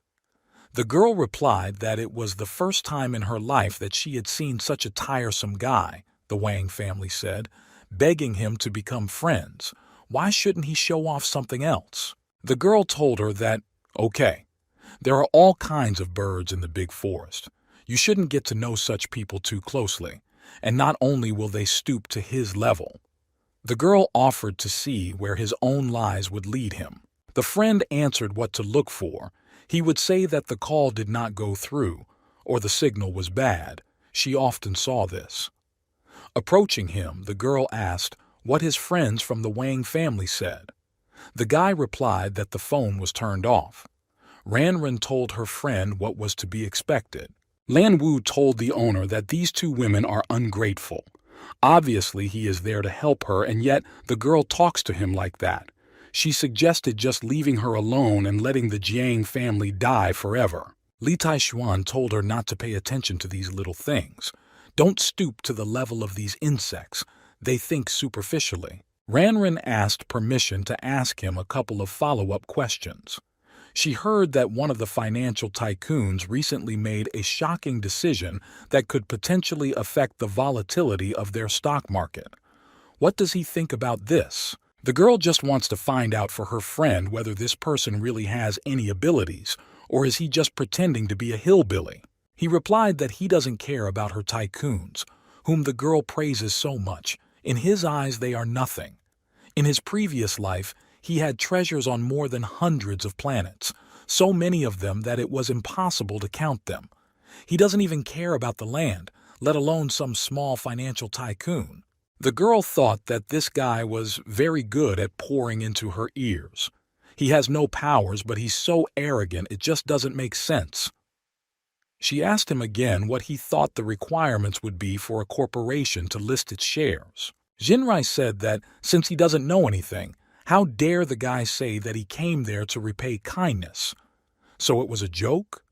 The girl replied that it was the first time in her life that she had seen such a tiresome guy, the Wang family said, begging him to become friends. Why shouldn't he show off something else? The girl told her that, okay, there are all kinds of birds in the big forest. You shouldn't get to know such people too closely, and not only will they stoop to his level. The girl offered to see where his own lies would lead him. The friend answered what to look for. He would say that the call did not go through, or the signal was bad. She often saw this. Approaching him, the girl asked what his friends from the Wang family said. The guy replied that the phone was turned off. Ranran told her friend what was to be expected. Lan Wu told the owner that these two women are ungrateful. Obviously, he is there to help her, and yet the girl talks to him like that. She suggested just leaving her alone and letting the Jiang family die forever. Li Taishuan told her not to pay attention to these little things. Don't stoop to the level of these insects. They think superficially. Ranran asked permission to ask him a couple of follow-up questions. She heard that one of the financial tycoons recently made a shocking decision that could potentially affect the volatility of their stock market. What does he think about this? The girl just wants to find out for her friend whether this person really has any abilities, or is he just pretending to be a hillbilly? He replied that he doesn't care about her tycoons, whom the girl praises so much. In his eyes, they are nothing. In his previous life, he had treasures on more than hundreds of planets, so many of them that it was impossible to count them. He doesn't even care about the land, let alone some small financial tycoon. The girl thought that this guy was very good at pouring into her ears. He has no powers, but he's so arrogant it just doesn't make sense. She asked him again what he thought the requirements would be for a corporation to list its shares. Jinrai said that since he doesn't know anything, how dare the guy say that he came there to repay kindness? So it was a joke?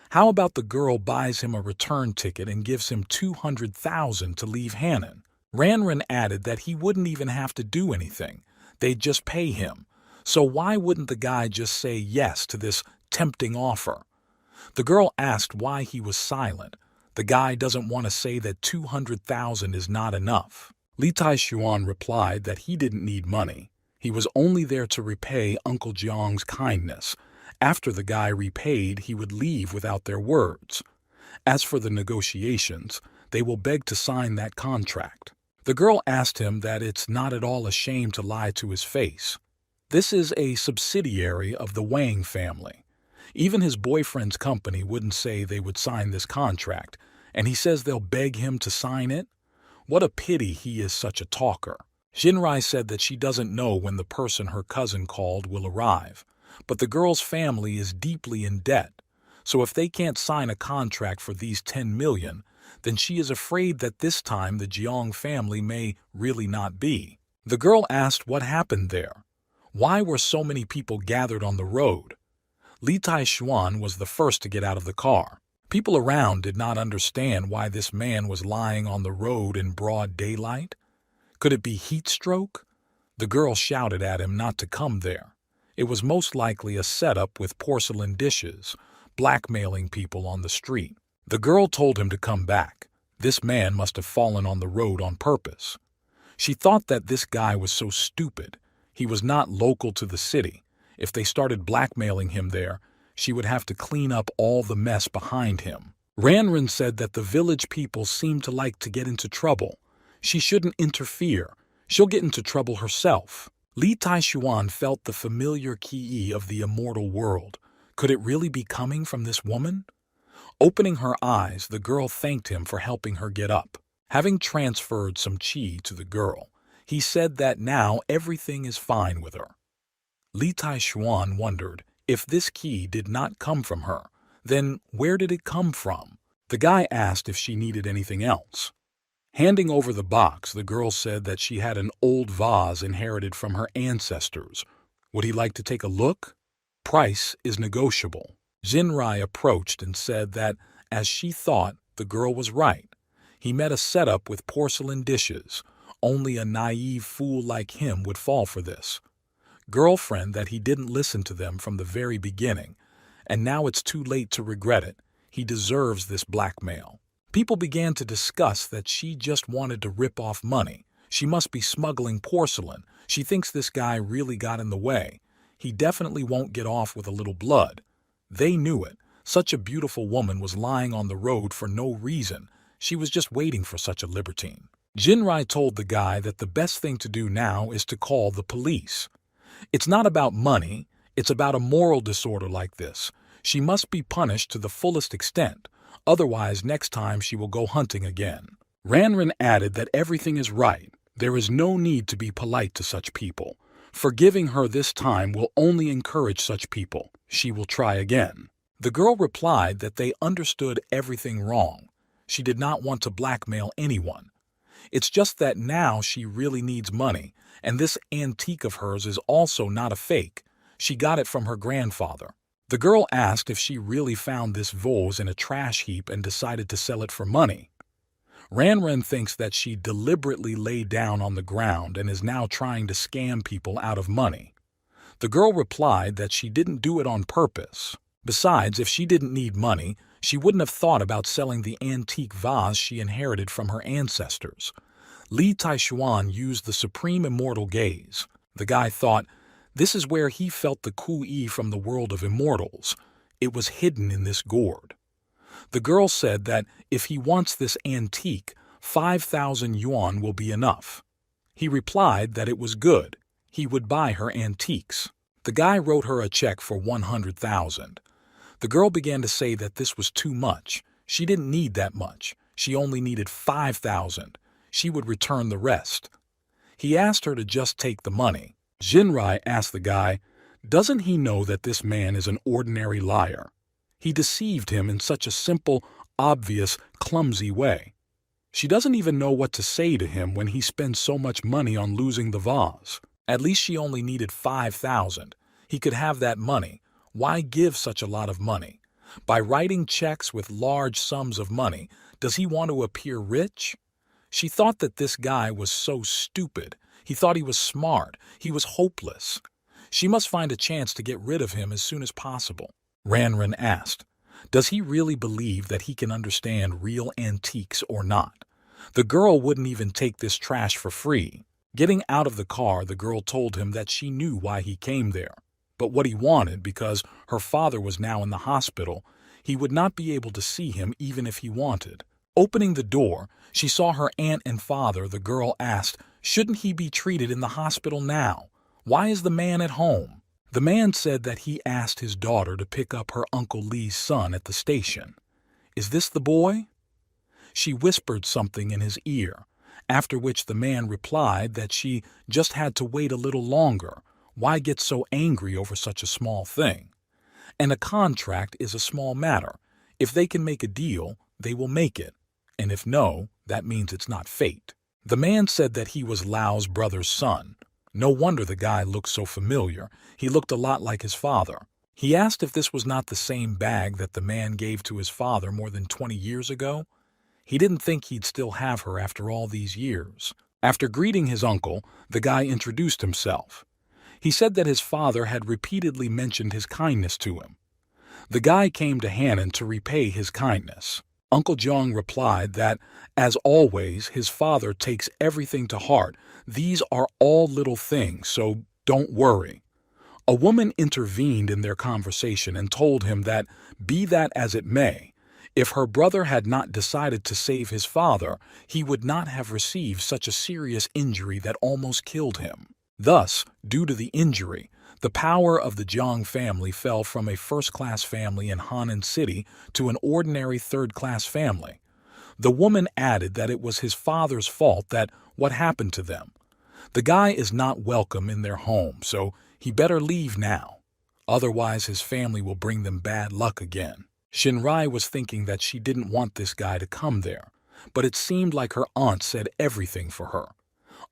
How about the girl buys him a return ticket and gives him 200,000 to leave Hannan? Ranran added that he wouldn't even have to do anything. They'd just pay him. So why wouldn't the guy just say yes to this tempting offer? The girl asked why he was silent. The guy doesn't want to say that 200,000 is not enough. Li Taishuan replied that he didn't need money. He was only there to repay Uncle Jiang's kindness. After the guy repaid, he would leave without their words. As for the negotiations, they will beg to sign that contract. The girl asked him that it's not at all a shame to lie to his face. This is a subsidiary of the Wang family. Even his boyfriend's company wouldn't say they would sign this contract, and he says they'll beg him to sign it? What a pity he is such a talker. Jinrai said that she doesn't know when the person her cousin called will arrive, but the girl's family is deeply in debt, so if they can't sign a contract for these 10 million, then she is afraid that this time the Jiang family may really not be. The girl asked what happened there. Why were so many people gathered on the road? Li Taishuan was the first to get out of the car. People around did not understand why this man was lying on the road in broad daylight. Could it be heat stroke? The girl shouted at him not to come there. It was most likely a setup with porcelain dishes, blackmailing people on the street. The girl told him to come back. This man must have fallen on the road on purpose. She thought that this guy was so stupid. He was not local to the city. If they started blackmailing him there, she would have to clean up all the mess behind him. Ranran said that the village people seem to like to get into trouble. She shouldn't interfere. She'll get into trouble herself. Li Taishuan felt the familiar ki of the immortal world. Could it really be coming from this woman? Opening her eyes, the girl thanked him for helping her get up. Having transferred some qi to the girl, he said that now everything is fine with her. Li Taishuan wondered if this qi did not come from her, then where did it come from? The guy asked if she needed anything else. Handing over the box, the girl said that she had an old vase inherited from her ancestors. Would he like to take a look? Price is negotiable. Jinrai approached and said that, as she thought, the girl was right. He met a setup with porcelain dishes. Only a naive fool like him would fall for this. Girlfriend that he didn't listen to them from the very beginning, and now it's too late to regret it. He deserves this blackmail. People began to discuss that she just wanted to rip off money. She must be smuggling porcelain. She thinks this guy really got in the way. He definitely won't get off with a little blood. They knew it. Such a beautiful woman was lying on the road for no reason. She was just waiting for such a libertine. Jinrai told the guy that the best thing to do now is to call the police. It's not about money, it's about a moral disorder like this. She must be punished to the fullest extent, otherwise next time she will go hunting again. Ranran added that everything is right. There is no need to be polite to such people. Forgiving her this time will only encourage such people. She will try again. The girl replied that they understood everything wrong. She did not want to blackmail anyone. It's just that now she really needs money, and this antique of hers is also not a fake. She got it from her grandfather. The girl asked if she really found this vase in a trash heap and decided to sell it for money. Ranran thinks that she deliberately lay down on the ground and is now trying to scam people out of money. The girl replied that she didn't do it on purpose. Besides, if she didn't need money, she wouldn't have thought about selling the antique vase she inherited from her ancestors. Li Taishuan used the supreme immortal gaze. The guy thought, this is where he felt the Ku-yi from the world of immortals. It was hidden in this gourd. The girl said that if he wants this antique, 5,000 yuan will be enough. He replied that it was good. He would buy her antiques. The guy wrote her a check for 100,000. The girl began to say that this was too much. She didn't need that much. She only needed 5,000. She would return the rest. He asked her to just take the money. Jinrai asked the guy, doesn't he know that this man is an ordinary liar? He deceived him in such a simple, obvious, clumsy way. She doesn't even know what to say to him when he spends so much money on losing the vase. At least she only needed 5,000. He could have that money. Why give such a lot of money? By writing checks with large sums of money, does he want to appear rich? She thought that this guy was so stupid. He thought he was smart. He was hopeless. She must find a chance to get rid of him as soon as possible. Ranran asked, does he really believe that he can understand real antiques or not? The girl wouldn't even take this trash for free. Getting out of the car, the girl told him that she knew why he came there. But what he wanted, because her father was now in the hospital, he would not be able to see him even if he wanted. Opening the door, she saw her aunt and father. The girl asked, shouldn't he be treated in the hospital now? Why is the man at home? The man said that he asked his daughter to pick up her Uncle Lee's son at the station. Is this the boy? She whispered something in his ear, after which the man replied that she just had to wait a little longer. Why get so angry over such a small thing? And a contract is a small matter. If they can make a deal, they will make it. And if no, that means it's not fate. The man said that he was Lao's brother's son. No wonder the guy looked so familiar. He looked a lot like his father. He asked if this was not the same bag that the man gave to his father more than 20 years ago. He didn't think he'd still have her after all these years. After greeting his uncle, the guy introduced himself. He said that his father had repeatedly mentioned his kindness to him. The guy came to Hannon to repay his kindness. Uncle Jiang replied that, as always, his father takes everything to heart. These are all little things, so don't worry. A woman intervened in their conversation and told him that, be that as it may, if her brother had not decided to save his father, he would not have received such a serious injury that almost killed him. Thus, due to the injury, the power of the Jiang family fell from a first-class family in Hannan City to an ordinary third-class family. The woman added that it was his father's fault that what happened to them. The guy is not welcome in their home, so he better leave now. Otherwise, his family will bring them bad luck again. Shinrai was thinking that she didn't want this guy to come there, but it seemed like her aunt said everything for her.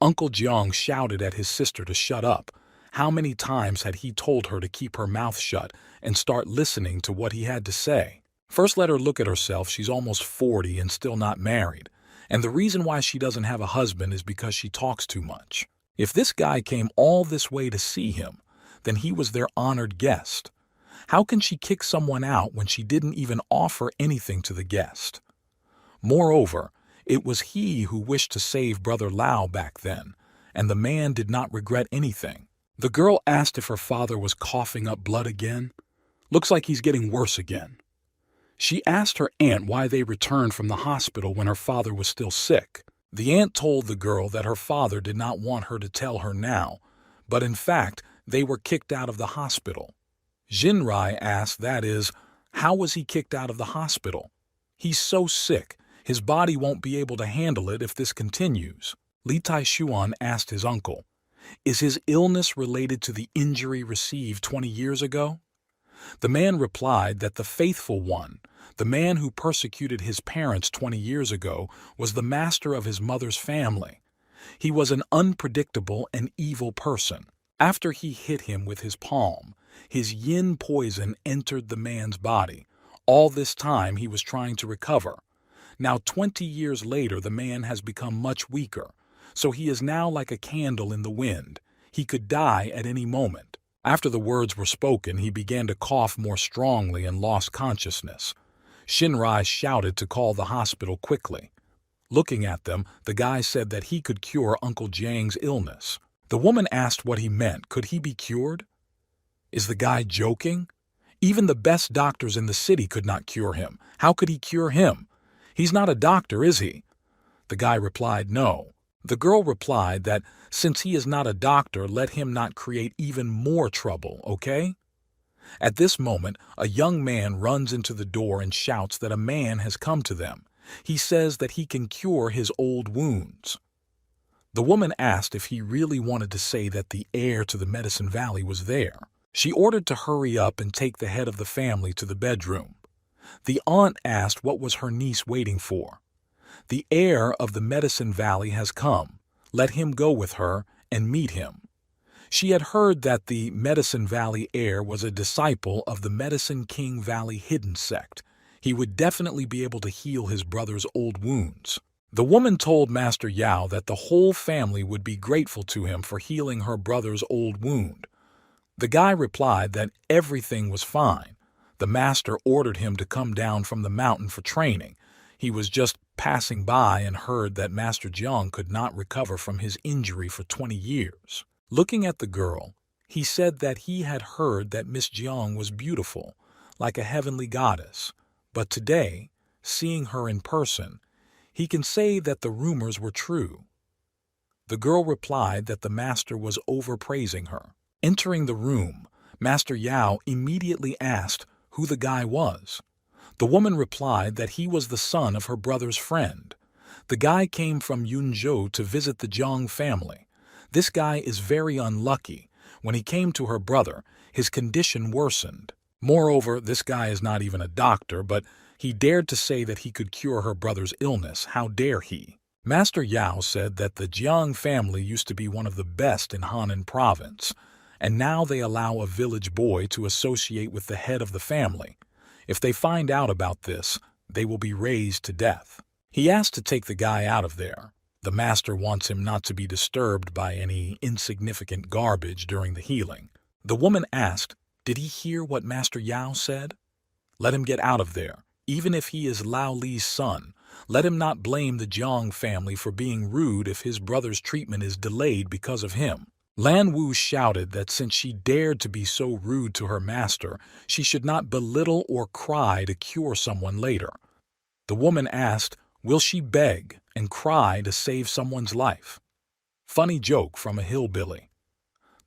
Uncle Jiang shouted at his sister to shut up. How many times had he told her to keep her mouth shut and start listening to what he had to say? First, let her look at herself. She's almost 40 and still not married. And the reason why she doesn't have a husband is because she talks too much. If this guy came all this way to see him, then he was their honored guest. How can she kick someone out when she didn't even offer anything to the guest? Moreover, it was he who wished to save Brother Lao back then, and the man did not regret anything. The girl asked if her father was coughing up blood again. Looks like he's getting worse again. She asked her aunt why they returned from the hospital when her father was still sick. The aunt told the girl that her father did not want her to tell her now, but in fact, they were kicked out of the hospital. Jinrai asked, that is, how was he kicked out of the hospital? He's so sick, his body won't be able to handle it if this continues. Li Taishuan asked his uncle, is his illness related to the injury received 20 years ago? The man replied that the faithful one, the man who persecuted his parents 20 years ago, was the master of his mother's family. He was an unpredictable and evil person. After he hit him with his palm, his yin poison entered the man's body. All this time he was trying to recover. Now 20 years later the man has become much weaker, so he is now like a candle in the wind. He could die at any moment. After the words were spoken, he began to cough more strongly and lost consciousness. Shinrai shouted to call the hospital quickly. Looking at them, the guy said that he could cure Uncle Jiang's illness. The woman asked what he meant. Could he be cured? Is the guy joking? Even the best doctors in the city could not cure him. How could he cure him? He's not a doctor, is he? The guy replied, no. The girl replied that since he is not a doctor, let him not create even more trouble, okay? At this moment, a young man runs into the door and shouts that a man has come to them. He says that he can cure his old wounds. The woman asked if he really wanted to say that the heir to the Medicine Valley was there. She ordered to hurry up and take the head of the family to the bedroom. The aunt asked what was her niece waiting for. The heir of the Medicine Valley has come. Let him go with her and meet him. She had heard that the Medicine Valley heir was a disciple of the Medicine King Valley hidden sect. He would definitely be able to heal his brother's old wounds. The woman told Master Yao that the whole family would be grateful to him for healing her brother's old wound. The guy replied that everything was fine. The master ordered him to come down from the mountain for training. He was just passing by and heard that Master Jiang could not recover from his injury for 20 years. Looking at the girl, he said that he had heard that Miss Jiang was beautiful, like a heavenly goddess. But today, seeing her in person, he can say that the rumors were true. The girl replied that the master was overpraising her. Entering the room, Master Yao immediately asked who the guy was. The woman replied that he was the son of her brother's friend. The guy came from Yunzhou to visit the Jiang family. This guy is very unlucky. When he came to her brother, his condition worsened. Moreover, this guy is not even a doctor, but he dared to say that he could cure her brother's illness. How dare he? Master Yao said that the Jiang family used to be one of the best in Henan province, and now they allow a village boy to associate with the head of the family. If they find out about this, they will be razed to death. He asked to take the guy out of there. The master wants him not to be disturbed by any insignificant garbage during the healing. The woman asked, did he hear what Master Yao said? Let him get out of there. Even if he is Lao Li's son, let him not blame the Jiang family for being rude if his brother's treatment is delayed because of him. Lan Wu shouted that since she dared to be so rude to her master, she should not belittle or cry to cure someone later. The woman asked, will she beg and cry to save someone's life? Funny joke from a hillbilly.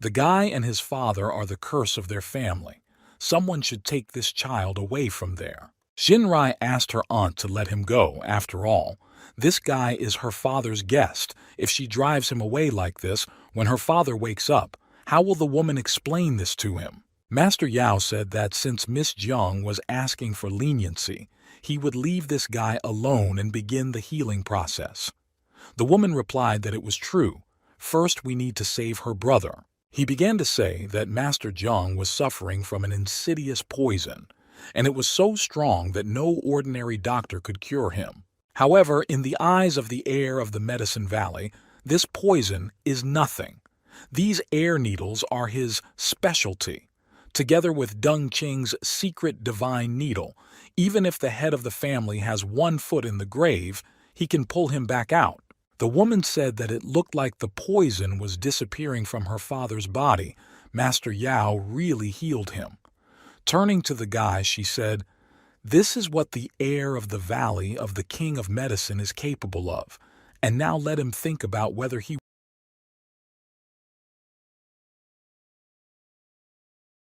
The guy and his father are the curse of their family. Someone should take this child away from there. Shinrai asked her aunt to let him go. After all, this guy is her father's guest. If she drives him away like this, when her father wakes up, how will the woman explain this to him? Master Yao said that since Miss Jiang was asking for leniency, he would leave this guy alone and begin the healing process. The woman replied that it was true. First, we need to save her brother. He began to say that Master Jiang was suffering from an insidious poison, and it was so strong that no ordinary doctor could cure him. However, in the eyes of the heir of the Medicine Valley, this poison is nothing. These air needles are his specialty. Together with Deng Qing's secret divine needle, even if the head of the family has 1 foot in the grave, he can pull him back out. The woman said that it looked like the poison was disappearing from her father's body. Master Yao really healed him. Turning to the guy, she said, "This is what the heir of the valley of the king of medicine is capable of, and now let him think about whether he